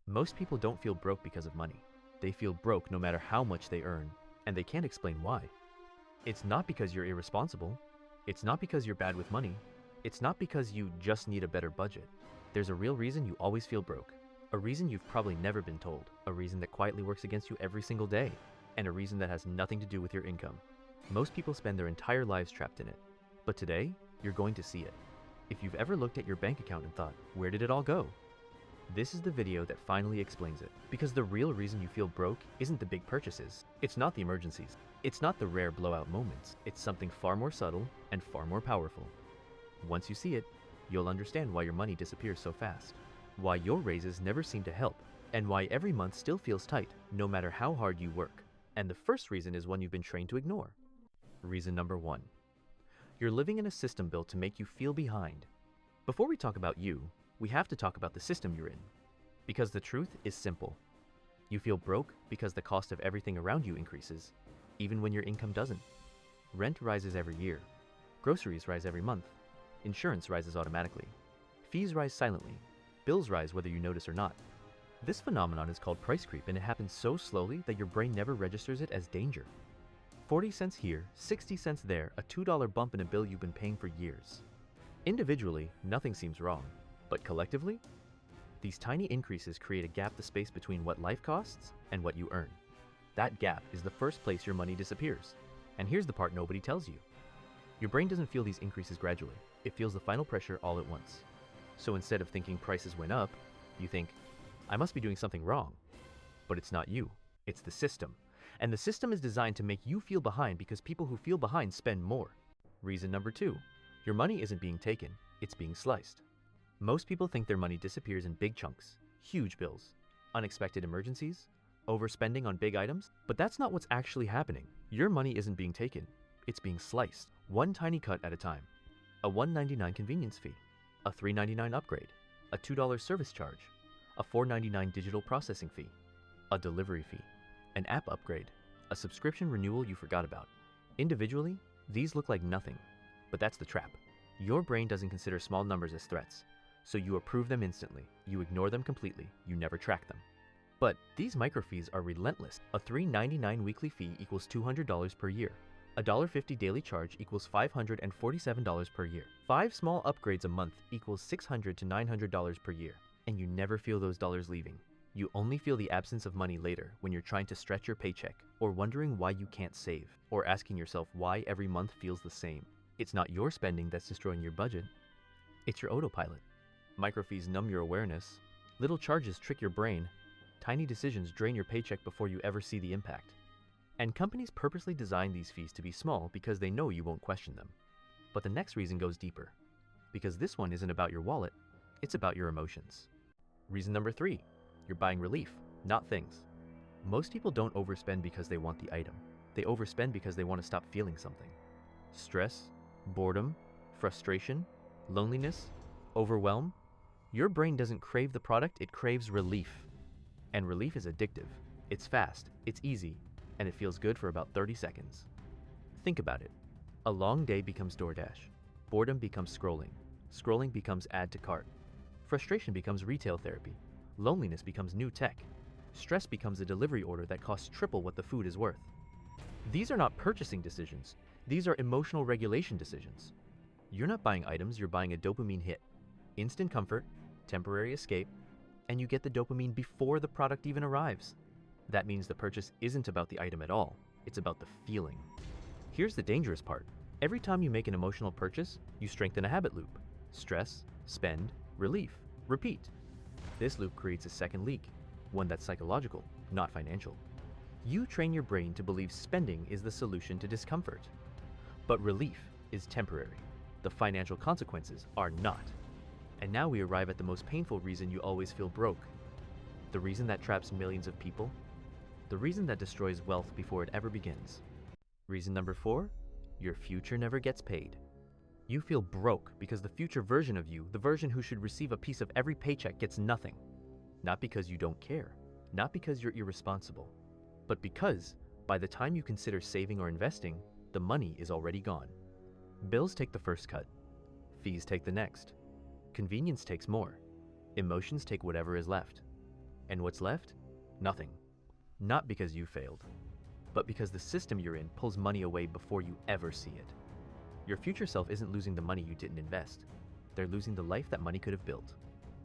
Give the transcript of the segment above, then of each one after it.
Most people don't feel broke because of money. They feel broke no matter how much they earn, and they can't explain why. It's not because you're irresponsible. It's not because you're bad with money. It's not because you just need a better budget. There's a real reason you always feel broke. A reason you've probably never been told. A reason that quietly works against you every single day. And a reason that has nothing to do with your income. Most people spend their entire lives trapped in it. But today, you're going to see it. If you've ever looked at your bank account and thought, where did it all go? This is the video that finally explains it. Because the real reason you feel broke isn't the big purchases. It's not the emergencies. It's not the rare blowout moments. It's something far more subtle and far more powerful. Once you see it, you'll understand why your money disappears so fast. Why your raises never seem to help. And why every month still feels tight, no matter how hard you work. And the first reason is one you've been trained to ignore. Reason number 1. You're living in a system built to make you feel behind. Before we talk about you, we have to talk about the system you're in. Because the truth is simple. You feel broke because the cost of everything around you increases, even when your income doesn't. Rent rises every year. Groceries rise every month. Insurance rises automatically. Fees rise silently. Bills rise whether you notice or not. This phenomenon is called price creep, and it happens so slowly that your brain never registers it as danger. 40 cents here, 60 cents there, a $2 bump in a bill you've been paying for years. Individually, nothing seems wrong, but collectively, these tiny increases create a gap, the space between what life costs and what you earn. That gap is the first place your money disappears. And here's the part nobody tells you. Your brain doesn't feel these increases gradually. It feels the final pressure all at once. So instead of thinking prices went up, you think, I must be doing something wrong. But it's not you, it's the system. And the system is designed to make you feel behind because people who feel behind spend more. Reason number 2, your money isn't being taken, it's being sliced. Most people think their money disappears in big chunks, huge bills, unexpected emergencies, overspending on big items, but that's not what's actually happening. Your money isn't being taken, it's being sliced, one tiny cut at a time. A $1.99 convenience fee, a $3.99 upgrade, a $2 service charge, a $4.99 digital processing fee, a delivery fee, an app upgrade, a subscription renewal you forgot about. Individually, these look like nothing, but that's the trap. Your brain doesn't consider small numbers as threats, so you approve them instantly. You ignore them completely. You never track them. But these microfees are relentless. A $3.99 weekly fee equals $200 per year. A $1.50 daily charge equals $547 per year. 5 small upgrades a month equals $600 to $900 per year. And you never feel those dollars leaving. You only feel the absence of money later when you're trying to stretch your paycheck, or wondering why you can't save, or asking yourself why every month feels the same. It's not your spending that's destroying your budget. It's your autopilot. Microfees numb your awareness. Little charges trick your brain. Tiny decisions drain your paycheck before you ever see the impact. And companies purposely design these fees to be small because they know you won't question them. But the next reason goes deeper. Because this one isn't about your wallet, it's about your emotions. Reason number 3, you're buying relief, not things. Most people don't overspend because they want the item. They overspend because they want to stop feeling something. Stress, boredom, frustration, loneliness, overwhelm. Your brain doesn't crave the product, it craves relief. And relief is addictive. It's fast, it's easy, and it feels good for about 30 seconds. Think about it. A long day becomes DoorDash. Boredom becomes scrolling. Scrolling becomes add to cart. Frustration becomes retail therapy. Loneliness becomes new tech. Stress becomes a delivery order that costs triple what the food is worth. These are not purchasing decisions. These are emotional regulation decisions. You're not buying items, you're buying a dopamine hit. Instant comfort, temporary escape, and you get the dopamine before the product even arrives. That means the purchase isn't about the item at all. It's about the feeling. Here's the dangerous part. Every time you make an emotional purchase, you strengthen a habit loop. Stress, spend, relief, repeat. This loop creates a second leak, one that's psychological, not financial. You train your brain to believe spending is the solution to discomfort. But relief is temporary. The financial consequences are not. And now we arrive at the most painful reason you always feel broke. The reason that traps millions of people. The reason that destroys wealth before it ever begins. Reason number 4, your future never gets paid. You feel broke because the future version of you, the version who should receive a piece of every paycheck, gets nothing. Not because you don't care, not because you're irresponsible, but because by the time you consider saving or investing, the money is already gone. Bills take the first cut. Fees take the next. Convenience takes more. Emotions take whatever is left. And what's left? Nothing. Not because you failed, but because the system you're in pulls money away before you ever see it. Your future self isn't losing the money you didn't invest. They're losing the life that money could have built.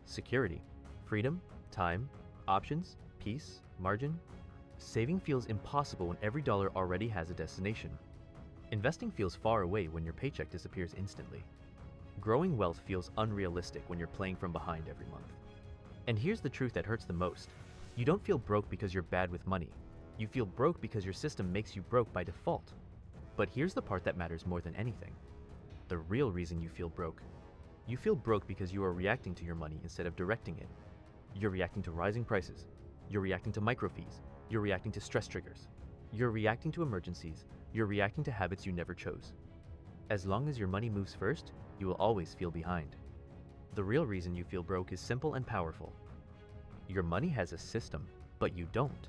Security, freedom, time, options, peace, margin. Saving feels impossible when every dollar already has a destination. Investing feels far away when your paycheck disappears instantly. Growing wealth feels unrealistic when you're playing from behind every month. And here's the truth that hurts the most. You don't feel broke because you're bad with money. You feel broke because your system makes you broke by default. But here's the part that matters more than anything. The real reason you feel broke. You feel broke because you are reacting to your money instead of directing it. You're reacting to rising prices. You're reacting to micro fees. You're reacting to stress triggers. You're reacting to emergencies. You're reacting to habits you never chose. As long as your money moves first, you will always feel behind. The real reason you feel broke is simple and powerful. Your money has a system, but you don't.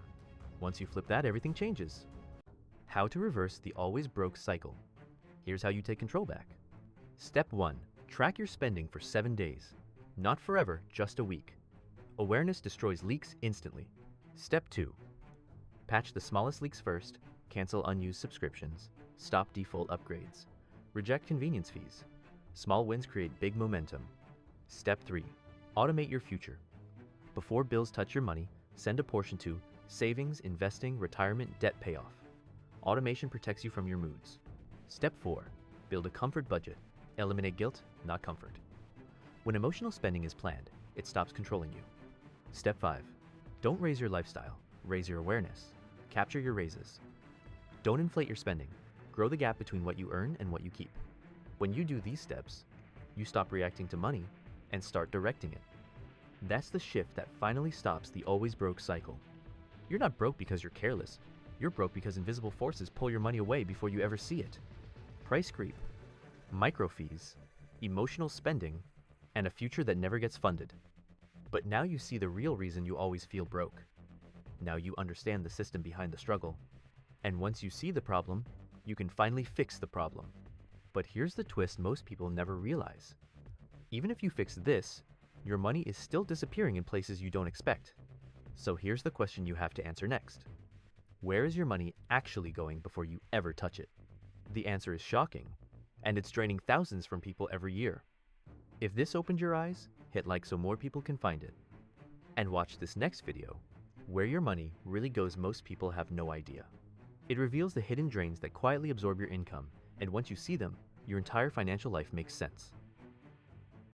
Once you flip that, everything changes. How to reverse the always broke cycle. Here's how you take control back. Step 1. Track your spending for 7 days. Not forever, just a week. Awareness destroys leaks instantly. Step 2. Patch the smallest leaks first. Cancel unused subscriptions. Stop default upgrades. Reject convenience fees. Small wins create big momentum. Step 3. Automate your future. Before bills touch your money, send a portion to savings, investing, retirement, debt payoff. Automation protects you from your moods. Step 4. Build a comfort budget. Eliminate guilt, not comfort. When emotional spending is planned, it stops controlling you. Step 5. Don't raise your lifestyle, raise your awareness. Capture your raises. Don't inflate your spending. Grow the gap between what you earn and what you keep. When you do these steps, you stop reacting to money and start directing it. That's the shift that finally stops the always broke cycle. You're not broke because you're careless. You're broke because invisible forces pull your money away before you ever see it. Price creep, micro fees, emotional spending, and a future that never gets funded. But now you see the real reason you always feel broke. Now you understand the system behind the struggle. And once you see the problem, you can finally fix the problem. But here's the twist most people never realize. Even if you fix this, your money is still disappearing in places you don't expect. So here's the question you have to answer next. Where is your money actually going before you ever touch it? The answer is shocking, and it's draining thousands from people every year. If this opened your eyes, hit like so more people can find it. And watch this next video, where your money really goes most people have no idea. It reveals the hidden drains that quietly absorb your income, and once you see them, your entire financial life makes sense.